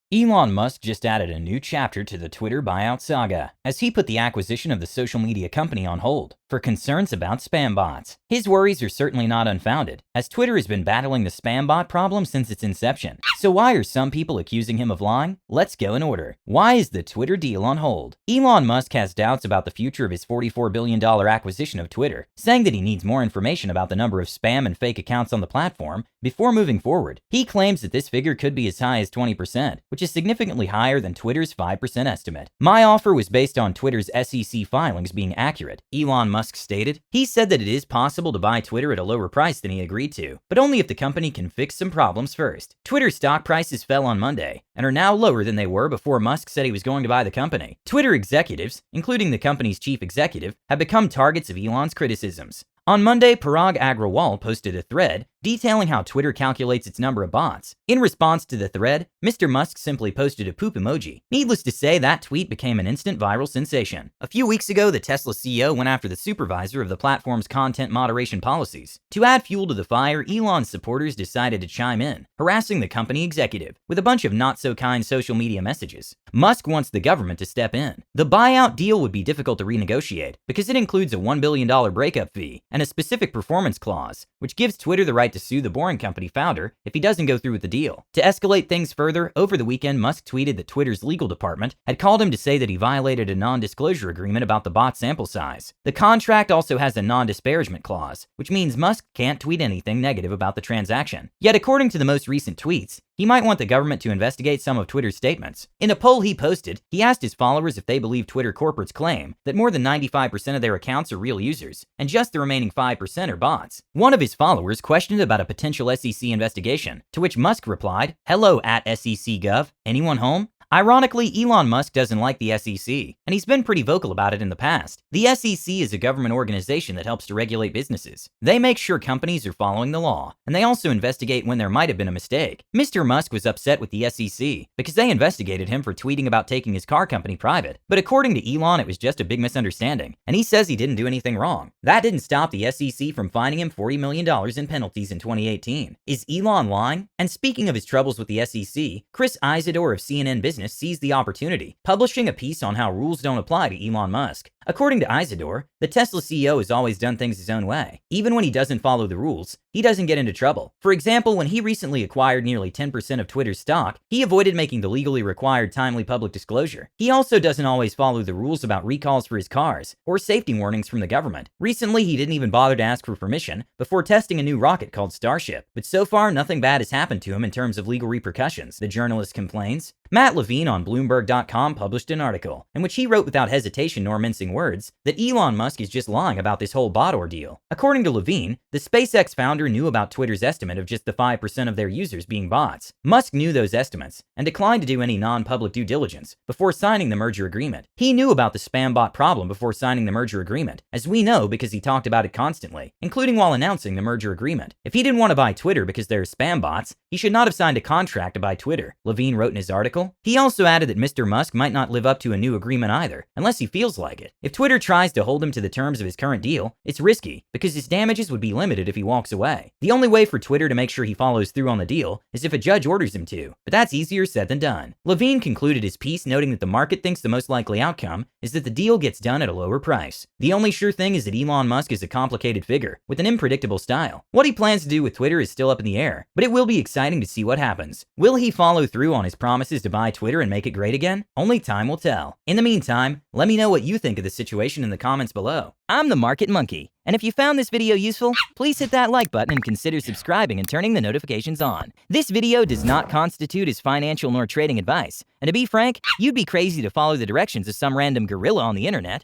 Elon Musk just added a new chapter to the Twitter buyout saga, as he put the acquisition of the social media company on hold for concerns about spam bots. His worries are certainly not unfounded, as Twitter has been battling the spam bot problem since its inception. So why are some people accusing him of lying? Let's go in order. Why is the Twitter deal on hold? Elon Musk has doubts about the future of his $44 billion acquisition of Twitter, saying that he needs more information about the number of spam and fake accounts on the platform before moving forward. He claims that this figure could be as high as 20%, which is significantly higher than Twitter's 5% estimate. My offer was based on Twitter's SEC filings being accurate, Elon Musk stated. He said that it is possible to buy Twitter at a lower price than he agreed to, but only if the company can fix some problems first. Twitter stock prices fell on Monday and are now lower than they were before Musk said he was going to buy the company. Twitter executives, including the company's chief executive, have become targets of Elon's criticisms. On Monday, Parag Agrawal posted a thread detailing how Twitter calculates its number of bots. In response to the thread, Mr. Musk simply posted a poop emoji. Needless to say, that tweet became an instant viral sensation. A few weeks ago, the Tesla CEO went after the supervisor of the platform's content moderation policies. To add fuel to the fire, Elon's supporters decided to chime in, harassing the company executive with a bunch of not-so-kind social media messages. Musk wants the government to step in. The buyout deal would be difficult to renegotiate because it includes a $1 billion breakup fee and a specific performance clause, which gives Twitter the right to sue the Boring Company founder if he doesn't go through with the deal. To escalate things further, over the weekend, Musk tweeted that Twitter's legal department had called him to say that he violated a non-disclosure agreement about the bot sample size. The contract also has a non-disparagement clause, which means Musk can't tweet anything negative about the transaction. Yet according to the most recent tweets, he might want the government to investigate some of Twitter's statements. In a poll he posted, he asked his followers if they believe Twitter corporate's claim that more than 95% of their accounts are real users, and just the remaining 5% are bots. One of his followers questioned about a potential SEC investigation, to which Musk replied, "Hello at SEC Gov, anyone home?" Ironically, Elon Musk doesn't like the SEC, and he's been pretty vocal about it in the past. The SEC is a government organization that helps to regulate businesses. They make sure companies are following the law, and they also investigate when there might have been a mistake. Mr. Musk was upset with the SEC because they investigated him for tweeting about taking his car company private. But according to Elon, it was just a big misunderstanding, and he says he didn't do anything wrong. That didn't stop the SEC from fining him $40 million in penalties in 2018. Is Elon lying? And speaking of his troubles with the SEC, Chris Isidore of CNN Business seized the opportunity, publishing a piece on how rules don't apply to Elon Musk. According to Isidore, the Tesla CEO has always done things his own way. Even when he doesn't follow the rules, he doesn't get into trouble. For example, when he recently acquired nearly 10% of Twitter's stock, he avoided making the legally required timely public disclosure. He also doesn't always follow the rules about recalls for his cars or safety warnings from the government. Recently, he didn't even bother to ask for permission before testing a new rocket called Starship. But so far, nothing bad has happened to him in terms of legal repercussions, the journalist complains. Matt Levine on Bloomberg.com published an article in which he wrote without hesitation nor mincing words that Elon Musk is just lying about this whole bot ordeal. According to Levine, the SpaceX founder knew about Twitter's estimate of just the 5% of their users being bots. Musk knew those estimates and declined to do any non-public due diligence before signing the merger agreement. He knew about the spam bot problem before signing the merger agreement, as we know because he talked about it constantly, including while announcing the merger agreement. If he didn't want to buy Twitter because there are spam bots, he should not have signed a contract to buy Twitter, Levine wrote in his article. He also added that Mr. Musk might not live up to a new agreement either, unless he feels like it. If Twitter tries to hold him to the terms of his current deal, it's risky, because his damages would be limited if he walks away. The only way for Twitter to make sure he follows through on the deal is if a judge orders him to, but that's easier said than done. Levine concluded his piece noting that the market thinks the most likely outcome is that the deal gets done at a lower price. The only sure thing is that Elon Musk is a complicated figure with an unpredictable style. What he plans to do with Twitter is still up in the air, but it will be exciting to see what happens. Will he follow through on his promises to buy Twitter and make it great again? Only time will tell. In the meantime, let me know what you think of the situation in the comments below. I'm the Market Monkey, and if you found this video useful, please hit that like button and consider subscribing and turning the notifications on. This video does not constitute as financial nor trading advice, and to be frank, you'd be crazy to follow the directions of some random gorilla on the internet.